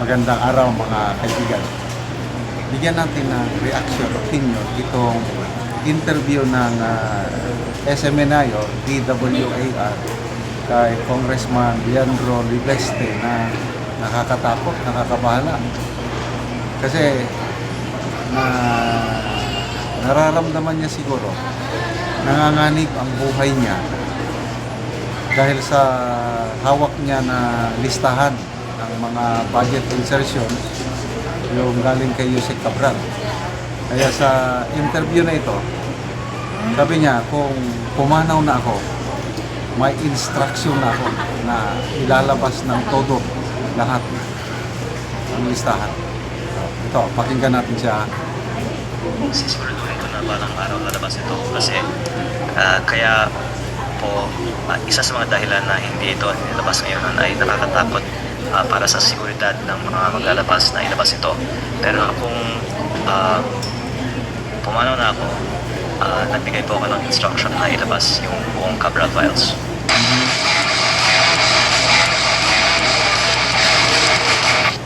Magandang araw mga kaibigan. Bigyan natin ng reaction, opinion itong interview ng SMNI o DWAR kay Congressman Leandro Libleste na nakakatakot, nakakabahala. Kasi nararamdaman niya siguro, nanganganib ang buhay niya dahil sa hawak niya na listahan ng mga budget insertion yung galing kay Yusek Cabral. Kaya sa interview na ito, sabi niya kung pumanaw na ako, may instruction na ako na ilalabas ng todo lahat ng listahan. Ito, pakinggan natin siya. Sisiguraduhin ko na balang araw lalabas ito kasi kaya po isa sa mga dahilan na hindi ito nilabas ngayon ay nakakatakot para sa seguridad ng mga maglalabas na ilabas ito. Pero kung pumanaw na ako, nagbigay po ako ng instruction na ilabas yung buong Cabral files.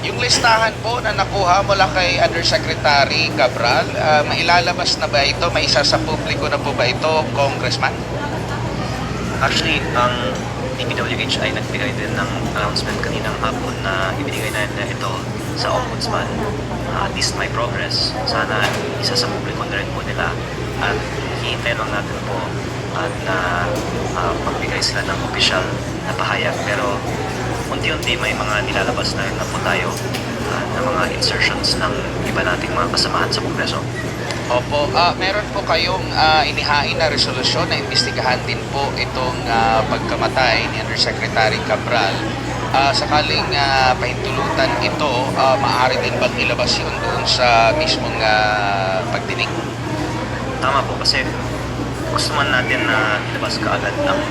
Yung listahan po na nakuha mula kay Undersecretary Cabral, mailalabas na ba ito? May isa sa publiko na po ba ito, Congressman? Actually, ang DPWH ay nagbigay din ng announcement kaninang hapon na ibinigay na ito sa Ombudsman. List my progress. Sana isa sa publiko na rin po nila. At hihintay lang natin po na magbigay sila ng official na pahayag. Pero unti-unti may mga nilalabas na rin na po tayo na mga insertions ng iba nating mga kasamahan sa Kongreso. Opo, meron po kayong inihain na resolusyon na imbestigahan din po itong pagkamatay ni Undersecretary Cabral. Sakaling pahintulutan ito, maaari din bang ilabas yun doon sa mismong pagdinig? Tama po kasi gusto man natin na ilabas kaagad ang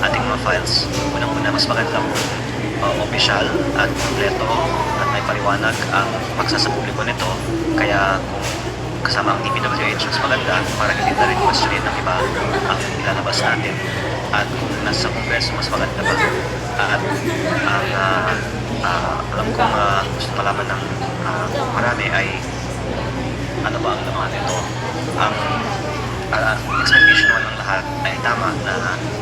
ating mga files. Unang-una mas maganda kung opisyal at kompleto at may paliwanag ang pagsasapubliko nito. Kaya kung kasama ang DPWH mas maganda para hindi na rin questionin ng iba ang ilalabas natin. At kung nasa Kongreso mas maganda pa. At alam kong gusto malaman ng marami ay ano ba ang laman nito. Ang expectation naman ng lahat ay tama na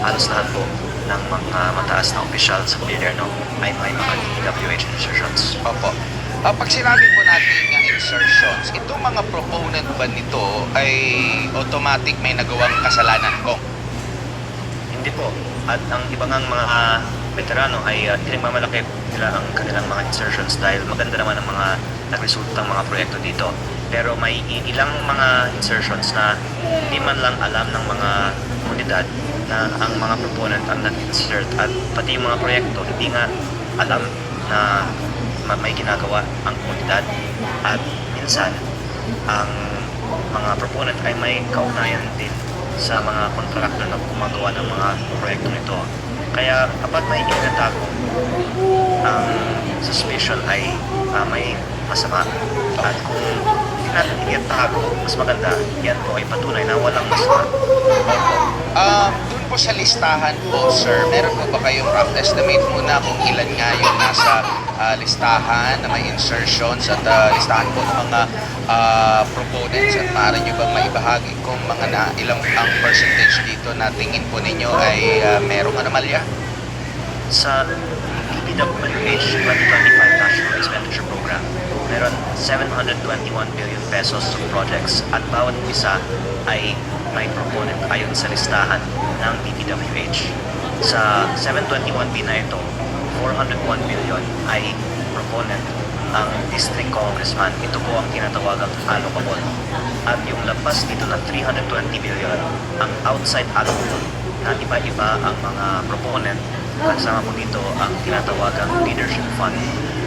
halos lahat po ng mga mataas na opisyal sa gobyerno ay may mga DPWH insertions. Opo. Pag sinabi po natin yung insertions, itong mga proponent ba nito ay automatic may nagawang kasalanan kong? Hindi po. At ang ibang mga veterano ay pinagmamalaki nila ang kanilang mga insertions dahil maganda naman ang mga nagresultang mga proyekto dito. Pero may ilang mga insertions na hindi man lang alam ng mga komunidad na ang mga proponent ang nag-insert at pati yung mga proyekto hindi nga alam na may ginagawa ang komunidad at minsan ang mga proponent ay may kaugnayan din sa mga kontraktor na gumagawa ng mga proyekto nito. Kaya kapag may itinatago, ang suspicion ay may masama. At kung hindi natin itinatago, mas maganda, yan po ay patunay na walang masama. Doon po sa listahan po, sir, meron po ba kayong rough estimate muna kung ilan nga yung nasa listahan na may insertions at listahan po ng mga proponents at maaari nyo bang maibahagi kung mga ilang ang percentage dito na tingin po ninyo ay merong anomalya? Sa DPWH 2025 National Expenditure Program, meron 721 billion pesos of projects at bawat isa ay may proponent ayon sa listahan ng DPWH. Sa 721B na ito, 401 billion ay proponent ang district congressman. Ito po ang tinatawagang allocable. At yung lampas dito na 320 billion, ang outside allocable na iba-iba ang mga proponent. Kasama po dito ang tinatawagang leadership fund.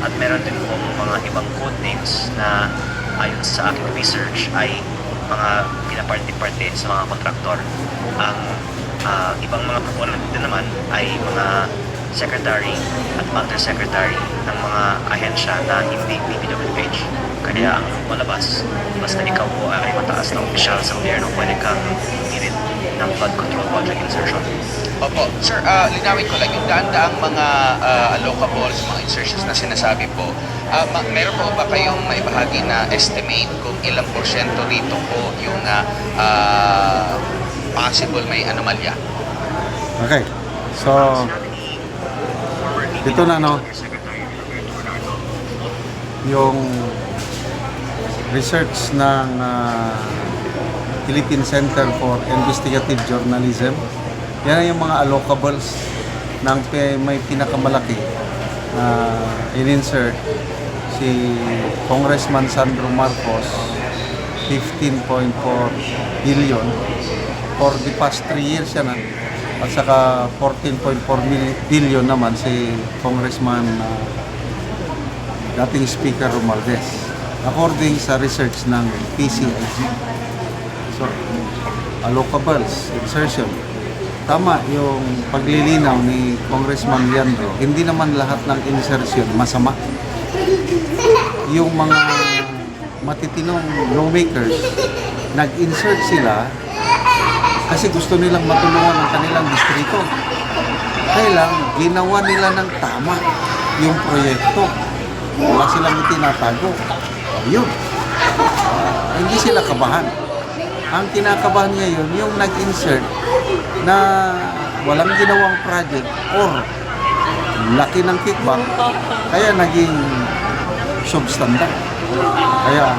At meron din po mga ibang code names na ayon sa aking research ay mga pinaparte-parte sa mga kontraktor. Ang ibang mga proponent din naman ay mga secretary at undersecretary ng mga ahensya na hindi DPWH. Kaya ang malabas, basta ikaw po ay mataas na opisyal sa gobyerno, pwede kang hirit ng flood control project insertion. Opo. Sir, linawin ko lang yung daan-daang mga allocables, mga insertions na sinasabi po. Meron po ba kayong maibahagi na estimate kung ilang porsyento rito po yung possible may anomalya? Okay. So, ito na no, yung research ng Philippine Center for Investigative Journalism. Yan yung mga allocables ng may pinakamalaki na in-insert si Congressman Sandro Marcos, 15.4 billion for the past 3 years yan. At saka 14.4 billion naman si Congressman dating Speaker Romualdez, according sa research ng PCIG. So, allocables, insertion. Tama yung paglilinaw ni Congressman Leandro, hindi naman lahat ng insertion masama. Yung mga matitinong lawmakers, nag-insert sila kasi gusto nilang matulungan ang kanilang distrito. Kaya lang, ginawa nila ng tama yung proyekto. Wala silang itinatago. Yun. Hindi sila kabahan. Ang kinakabahan ngayon, yung nag-insert na walang ginawang project or laki ng kickback, kaya naging substandard. Kaya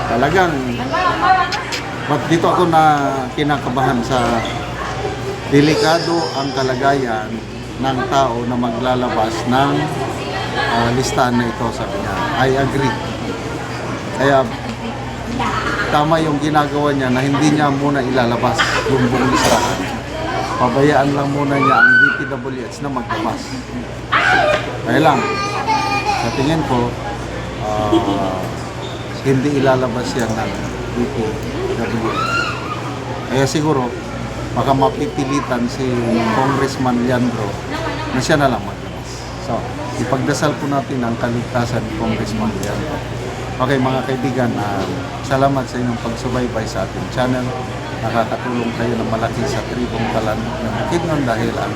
talagang but dito ako na kinakabahan sa delikado ang kalagayan ng tao na maglalabas ng listahan na ito, sabi niya. I agree. Kaya tama yung ginagawa niya na hindi niya muna ilalabas yung buong listahan. Pabayaan lang muna niya ang DPWH na maglabas. Kaya lang, sa tingin ko, hindi ilalabas yan ng DPWH. Kaya siguro, baka mapipilitan si Congressman Leandro na siya na lang maglabas. So, ipagdasal po natin ang kaligtasan ni Congressman Leandro. Okay mga kaibigan, salamat sa inyong pagsubaybay sa ating channel. Nakakatulong kayo ng malaki sa tribong Kalan ng Bukidnon dahil ang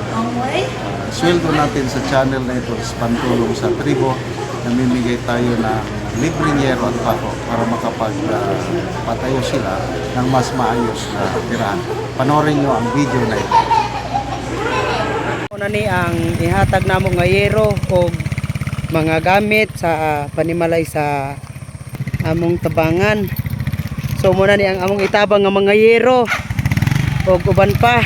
sweldo natin sa channel na ito is pantulong sa tribo. Namimigay tayo ng libreng yero at pako para makapagpatayo sila ng mas maayos na tirahan. Panoorin nyo ang video na ito. Una ni ang ihatag namo nga yero o mga gamit sa panimalay sa among tabangan. So muna ni ang among itabang nga mga yero o uban pa.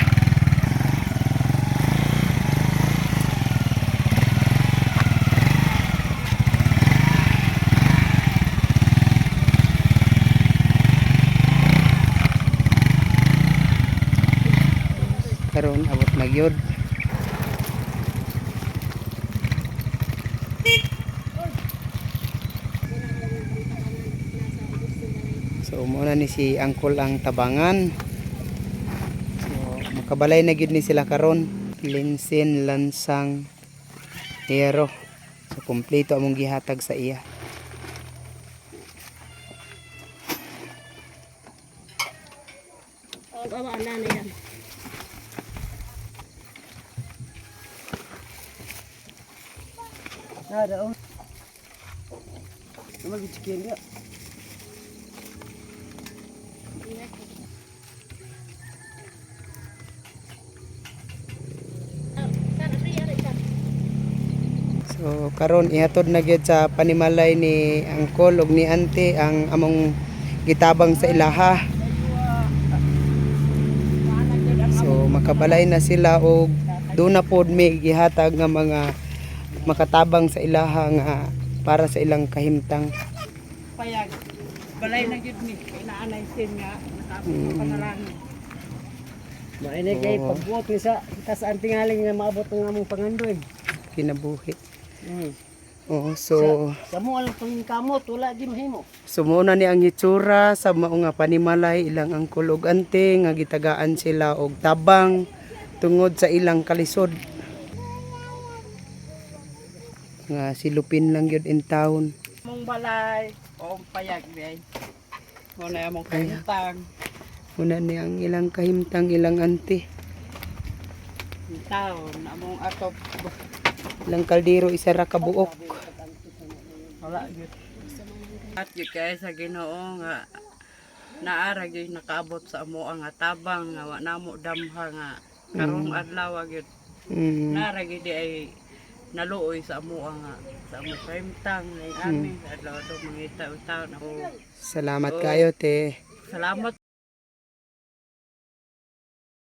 Karon abot magyod. So muna ni si Angkol ang tabangan. So makabalay na gyud ni sila karon, linsin, lansang, hero. So kompleto among gihatag sa iya. Ada oh. Nama gichikin dia. So karon ihatod na gyud sa panimalay ni Angkol ug ni Ante ang among gitabang sa ilaha. So makabalay na sila og do na pod may gihatag nga mga makatabang sa ilaha nga para sa ilang kahimtang. Payag balay na gyud ni inaanay sin nga natapos panalangin. Maini kay pagbuot ni sa tas ang tingaling nga maabot ng among pangandoy. Kinabuhi. Oo, so Sa mo ang pangkamot wala di mahimo. sumuna ni ang hitsura sa mao nga panimalay ilang Angkol ug Ante nga gitagaan sila og tabang tungod sa ilang kalisod. Nga silupin lang gyud in town. Mong balay o payag bay. Mo na among kahintang. Una ni ang ilang kahimtang ilang Ante. taon among atop Ilang kaldero isa ra ka buok. wala gyud. At gyud kay sa Ginoo nga naara gyud nakaabot sa amo nga tabang nga wa namo damha nga karong adlaw gyud naara gyud di ay naluoy sa amo nga sa amo kaimtang ay amin adlaw do mangita taon ako. Salamat kayo te. Salamat